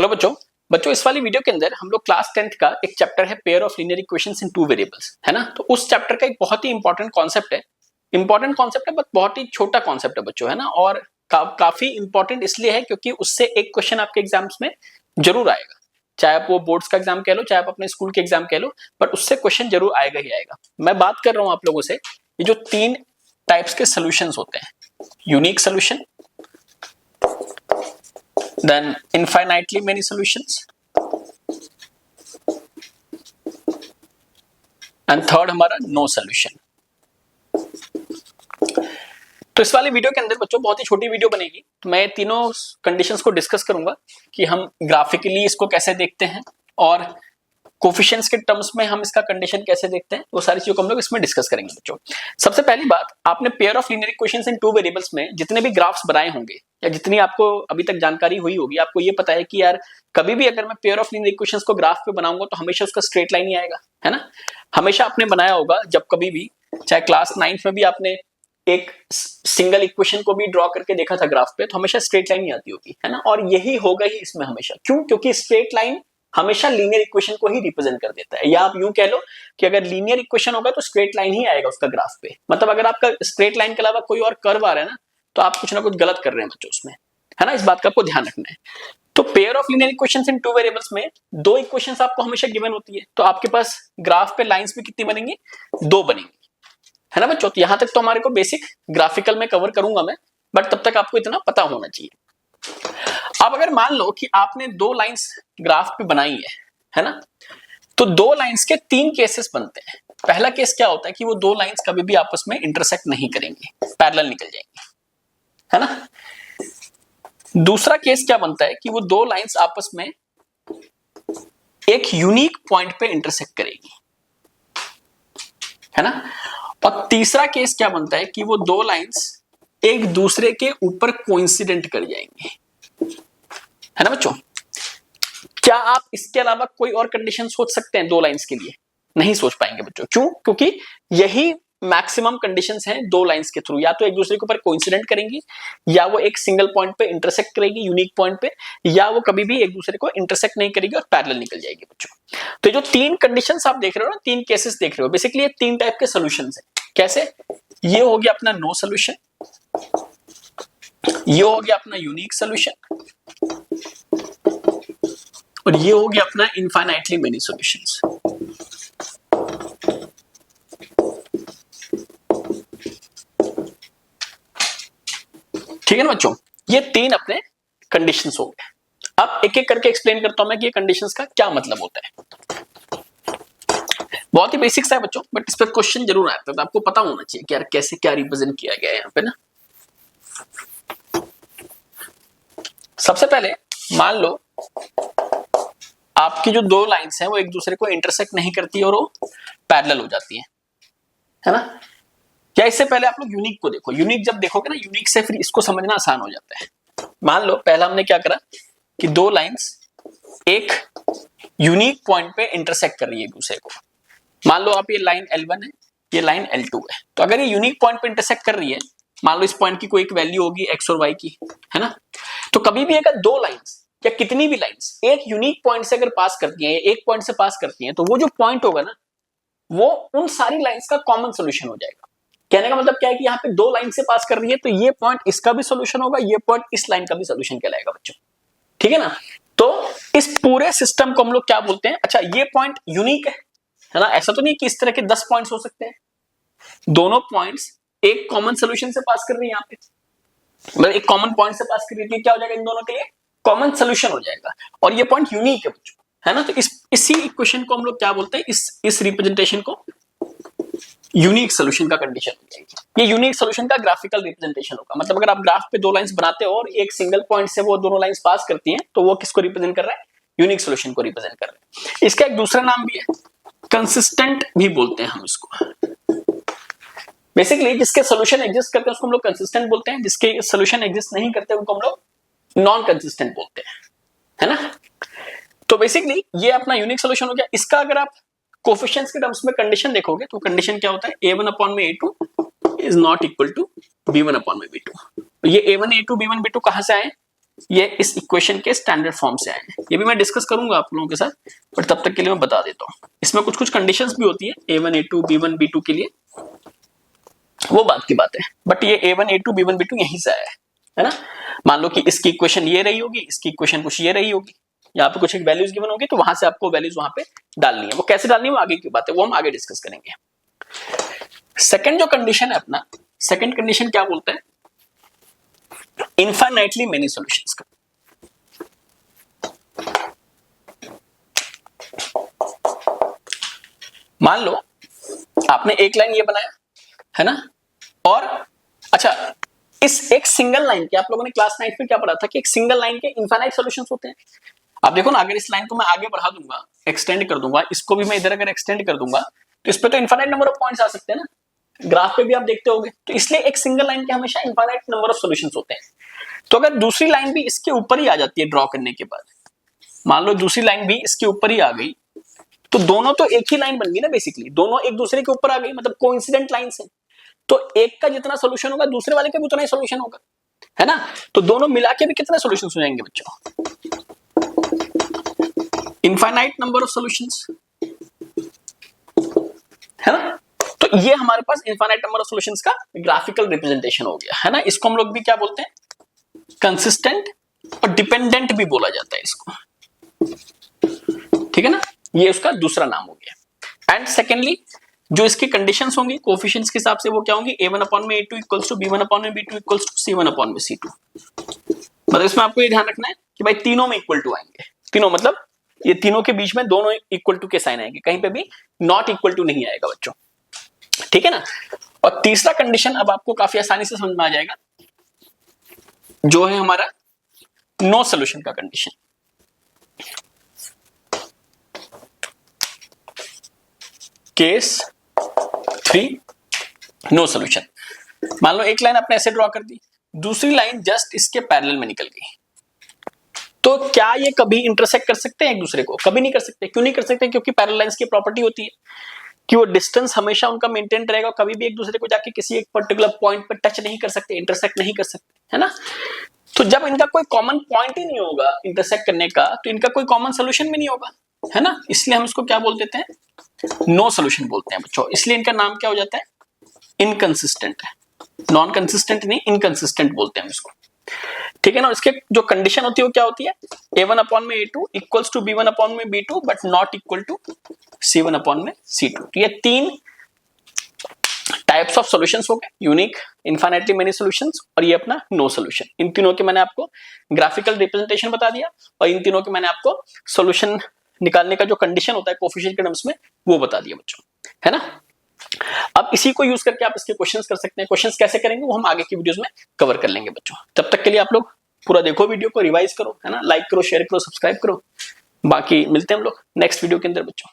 Hello बच्चों बच्चों इस वाली वीडियो के अंदर हम लोग क्लास 10th का एक चैप्टर है pair of linear equations in two variables, है ना। तो उस चैप्टर का एक बहुत ही इंपॉर्टेंट कॉन्सेप्ट है, बट बहुत ही छोटा कॉन्सेप्ट है बच्चों, है ना। और काफी इंपॉर्टेंट इसलिए है क्योंकि उससे एक क्वेश्चन आपके एग्जाम्स में जरूर आएगा, चाहे आप वो बोर्ड्स का एग्जाम कह लो, चाहे आप अपने स्कूल के एग्जाम कह लो, बट उससे क्वेश्चन जरूर आएगा ही आएगा। मैं बात कर रहा हूं आप लोगों से ये जो तीन टाइप्स के सॉल्यूशंस होते हैं, unique solution, then infinitely many solutions and third हमारा no solution। तो इस वाले वीडियो के अंदर बच्चों बहुत ही छोटी वीडियो बनेगी, तो मैं तीनों कंडीशंस को डिस्कस करूंगा कि हम ग्राफिकली इसको कैसे देखते हैं और कोफिशिएंट्स के टर्म्स में हम इसका कंडीशन कैसे देखते हैं, वो सारी चीजों को हम लोग इसमें डिस्कस करेंगे बच्चों। सबसे पहली बात, आपने pair of linear equations in two variables में जितने भी ग्राफ्स बनाए होंगे या जितनी आपको अभी तक जानकारी हुई होगी, आपको ये पता है कि यार कभी भी अगर मैं पेयर ऑफ लीनियर इक्वेशंस को ग्राफ पे बनाऊंगा तो हमेशा उसका स्ट्रेट लाइन ही आएगा, है ना। हमेशा आपने बनाया होगा जब कभी भी, चाहे क्लास 9th में भी आपने एक सिंगल इक्वेशन को भी ड्रॉ करके देखा था ग्राफ पे, तो हमेशा स्ट्रेट लाइन ही आती होगी, है ना। और यही होगा ही इसमें हमेशा, क्यों? क्योंकि स्ट्रेट लाइन हमेशा लीनियर इक्वेशन को ही रिप्रेजेंट कर देता है। या आप यूं कह लो कि अगर लीनियर इक्वेशन होगा तो स्ट्रेट लाइन ही आएगा उसका ग्राफ पे। मतलब अगर आपका स्ट्रेट लाइन के अलावा कोई और कर्व आ रहा है ना, तो आप कुछ ना कुछ गलत कर रहे हैं बच्चों उसमें, है ना। इस बात का आपको ध्यान रखना है। तो pair of linear equations in two variables में दो इक्वेशंस आपको हमेशा गिवन होती है, तो आपके पास ग्राफ पे लाइंस भी कितनी बनेंगी? दो बनेंगी, है ना बच्चों। तो यहां तक तो हमारे को बेसिक ग्राफिकल में कवर करूंगा मैं, बट तब तक आपको इतना पता होना चाहिए। अब अगर मान लो कि आपने दो लाइंस ग्राफ पे बनाई है ना, तो दो लाइंस के तीन केसेस बनते हैं। पहला केस क्या होता है कि वो दो लाइंस कभी भी आपस में इंटरसेक्ट नहीं करेंगी, पैरेलल निकल जाएंगी, है ना। दूसरा केस क्या बनता है कि वो दो लाइंस आपस में एक यूनिक पॉइंट पे इंटरसेक्ट करेगी, है ना। और तीसरा केस क्या बनता है कि वो दो लाइंस एक दूसरे के ऊपर कोइंसिडेंट कर जाएंगे, है ना बच्चों। क्या आप इसके अलावा कोई और कंडीशन सोच सकते हैं दो लाइंस के लिए? नहीं सोच पाएंगे बच्चों। क्यों? क्योंकि यही मैक्सिमम कंडीशंस हैं दो लाइंस के थ्रू, या तो एक दूसरे के ऊपर कोइंसिडेंट करेंगी, या वो एक सिंगल पॉइंट पे इंटरसेक्ट करेगी यूनिक पॉइंट पे, या वो कभी भी एक दूसरे को इंटरसेक्ट नहीं करेगी और पैरेलल निकल जाएगी बच्चों। तो जो तीन कंडीशंस आप देख रहे हो ना, तीन केसेस देख रहे हो, बेसिकली ये तीन टाइप के सॉल्यूशंस हैं। कैसे? ये हो गया अपना नो सॉल्यूशन, ये हो गया अपना यूनिक सॉल्यूशन, और ये हो गया अपना इनफाइनाइटली मेनी सॉल्यूशंस। ठीक है ना बच्चों, ये तीन अपने कंडीशंस हो गए। अब एक एक करके एक्सप्लेन करता हूं मैं कि ये कंडीशंस का क्या मतलब होता है। बहुत ही बेसिक सा है बच्चों, बट इस पर क्वेश्चन जरूर आता है, तो आपको पता होना चाहिए कि यार कैसे क्या रिप्रेजेंट किया गया है यहाँ पे ना। सबसे पहले मान लो आपकी जो दो लाइंस हैं वो एक दूसरे को इंटरसेक्ट नहीं करती और वो पैरेलल हो जाती है ना। या इससे पहले आप लोग यूनिक को देखो, यूनिक जब देखोगे ना, यूनिक से फिर इसको समझना आसान हो जाता है। मान लो पहला हमने क्या करा कि दो लाइंस एक यूनिक पॉइंट पे इंटरसेक्ट कर रही है एक दूसरे को। मान लो आप ये लाइन L1 है, ये लाइन L2 है। तो अगर ये यूनिक पॉइंट पे इंटरसेक्ट कर रही है, मान लो इस पॉइंट की कोई एक वैल्यू होगी x और y की, है ना। तो कभी भी अगर दो लाइंस या कितनी भी लाइंस एक यूनिक पॉइंट से अगर पास करती हैं, एक पॉइंट से पास करती हैं, तो वो जो पॉइंट होगा ना, वो उन सारी लाइंस का कॉमन सोल्यूशन हो जाएगा। कहने का मतलब क्या है कि यहाँ पे दो लाइन से पास कर रही है, तो ये पॉइंट इसका भी सोल्यूशन होगा, ये पॉइंट इस लाइन का भी सोल्यूशन कहलाएगा बच्चों। ठीक है ना। तो इस पूरे सिस्टम को हम लोग क्या बोलते हैं? अच्छा, ये पॉइंट यूनिक है ना। ऐसा तो नहीं कि इस तरह के 10 पॉइंट्स हो सकते हैं। दोनों पॉइंट्स एक कॉमन सोल्यूशन से पास कर रही है, यहाँ पे मतलब एक कॉमन पॉइंट से पास कर रही है। क्या हो जाएगा इन दोनों के लिए? कॉमन सोल्यूशन हो जाएगा, और ये पॉइंट यूनिक है बच्चों, है ना। तो इसी इक्वेशन को हम लोग क्या बोलते हैं? इस रिप्रेजेंटेशन को यूनिक सॉल्यूशन का कंडीशन हो जाएगी। ये यूनिक सॉल्यूशन का ग्राफिकल रिप्रेजेंटेशन होगा। मतलब अगर आप ग्राफ पे दो लाइंस बनाते हो और एक सिंगल पॉइंट से वो दोनों लाइंस पास करती हैं, तो वो किसको रिप्रेजेंट कर रहा है? यूनिक सॉल्यूशन को रिप्रेजेंट कर रहा है। इसका एक दूसरा नाम भी है, कंसिस्टेंट भी बोलते हैं हम इसको। बेसिकली जिसके सॉल्यूशन एग्जिस्ट करते हैं उसको हम लोग कंसिस्टेंट बोलते हैं, जिसके सॉल्यूशन एग्जिस्ट नहीं करते उनको हम लोग नॉन कंसिस्टेंट बोलते हैं, है ना। तो बेसिकली ये अपना यूनिक सॉल्यूशन हो गया। इसका अगर आप कोफिशिएंट्स के टर्म्स में कंडीशन देखोगे तो कंडीशन क्या होता है? a1/a2 is not equal to b1/b2। ये a1 a2 b1 b2 कहां से आए? ये इस इक्वेशन के स्टैंडर्ड फॉर्म से आए हैं। ये भी मैं डिस्कस करूंगा आप लोगों के साथ, बट तब तक के लिए मैं बता देता हूँ। इसमें कुछ कुछ कंडीशंस भी होती है A1 A2 B1 B2 के लिए, वो बात की बात है, बट ये A1 A2 B1 B2 यहीं से आया है ना। मान लो कि इसकी इक्वेशन ये रही होगी, इसकी इक्वेशन कुछ ये रही होगी, यहाँ पे कुछ एक वैल्यूज गिवन होगी, तो वहां से आपको वैल्यूज वहां पे डालनी है। वो कैसे डालनी है वो आगे की बात है, वो हम आगे डिस्कस करेंगे। सेकंड जो कंडीशन है अपना, सेकंड कंडीशन क्या बोलता है, इनफाइनाइटली मेनी सॉल्यूशंस का। मान लो आपने एक लाइन ये बनाया है ना, और अच्छा इस एक सिंगल लाइन के, आप लोगों ने क्लास 9 में क्या पढ़ा था कि एक सिंगल लाइन के इनफाइनाइट सॉल्यूशंस होते हैं। आप देखो ना, अगर इस लाइन को मैं आगे बढ़ा दूंगा, एक्सटेंड कर दूंगा, इसको भी मैं इधर अगर एक्सटेंड कर दूंगा, तो इस पे तो इनफाइनाइट नंबर ऑफ पॉइंट्स आ सकते हैं ना, ग्राफ पे भी आप देखते होंगे। तो इसलिए एक सिंगल लाइन के हमेशा इनफाइनाइट नंबर ऑफ सॉल्यूशंस होते हैं। तो अगर दूसरी लाइन भी इसके ऊपर ही आ जाती है ड्रॉ करने के बाद, मान लो दूसरी लाइन भी इसके ऊपर ही आ गई, तो दोनों तो एक ही लाइन बन गई ना, बेसिकली दोनों एक दूसरे के ऊपर आ गई, मतलब कोइंसिडेंट लाइंस हैं। तो एक का जितना सोल्यूशन होगा दूसरे वाले का भी उतना ही सोल्यूशन होगा, है ना। तो दोनों मिला के भी कितने सोल्यूशन हो जाएंगे बच्चों, इनफाइनाइट नंबर ऑफ सॉल्यूशंस, है ना। तो ये हमारे पास इनफाइनाइट नंबर ऑफ सॉल्यूशंस का ग्राफिकल रिप्रेजेंटेशन हो गया, है ना। इसको हम लोग भी क्या बोलते हैं, कंसिस्टेंट और डिपेंडेंट भी बोला जाता है इसको, ठीक है ना। ये उसका दूसरा नाम हो गया। एंड सेकेंडली जो इसकी कंडीशंस होंगी कोफिशिएंट्स के हिसाब से, वो क्या होंगी, A1/A2 equals to B1/B2 equals to C1/C2। मतलब इसमें आपको ये ध्यान रखना है कि भाई तीनों में इक्वल टू आएंगे, तीनों मतलब ये तीनों के बीच में दोनों इक्वल टू के साइन आएंगे, कहीं पे भी नॉट इक्वल टू नहीं आएगा बच्चों, ठीक है ना। और तीसरा कंडीशन अब आपको काफी आसानी से समझ में आ जाएगा, जो है हमारा नो सॉल्यूशन का कंडीशन। Case 3 no solution. मान लो एक लाइन आपने ऐसे ड्रॉ कर दी, दूसरी लाइन जस्ट इसके पैरेलल में निकल गई, तो क्या ये कभी इंटरसेक्ट कर सकते हैं एक दूसरे को? कभी नहीं कर सकते। क्यों नहीं कर सकते? क्योंकि पैरेलल लाइंस की प्रॉपर्टी होती है कि वो डिस्टेंस हमेशा उनका मेंटेन रहेगा, कभी भी एक दूसरे को जाके किसी एक पर्टिकुलर पॉइंट पर टच नहीं कर सकते, इंटरसेक्ट नहीं कर सकते, है ना। तो जब इनका कोई कॉमन पॉइंट ही नहीं होगा इंटरसेक्ट करने का, तो इनका कोई कॉमन सोल्यूशन भी नहीं होगा, है ना। इसलिए हम इसको क्या बोल देते हैं, नो सोल्यूशन बोलते हैं बच्चों। इसलिए इनका नाम क्या हो जाता है, इनकंसिस्टेंट है। नॉन कंसिस्टेंट नहीं, इनकंसिस्टेंट बोलते हैं इसको, ठीक है ना। इसके जो कंडीशन होती है वो क्या होती है, A1/A2 equals to B1/B2 but not equal to C1/C2। तो ये तीन टाइप्स ऑफ सॉल्यूशंस हो गए, यूनिक, इनफाइनाइटली मेनी सॉल्यूशंस और ये अपना नो सॉल्यूशन। इन तीनों के मैंने आपको ग्राफिकल रिप्रेजेंटेशन बता दिया, और इन तीनों के मैंने आपको सॉल्यूशन निकालने का जो कंडीशन होता है कोफिशिएंट के टर्म्स में, वो बता दिया बच्चों, है ना। अब इसी को यूज करके आप इसके क्वेश्चंस कर सकते हैं। क्वेश्चंस कैसे करेंगे वो हम आगे की वीडियोस में कवर कर लेंगे बच्चों। तब तक के लिए आप लोग पूरा देखो, वीडियो को रिवाइज करो, है ना, लाइक करो, शेयर करो, सब्सक्राइब करो। बाकी मिलते हैं हम लोग नेक्स्ट वीडियो के अंदर बच्चों।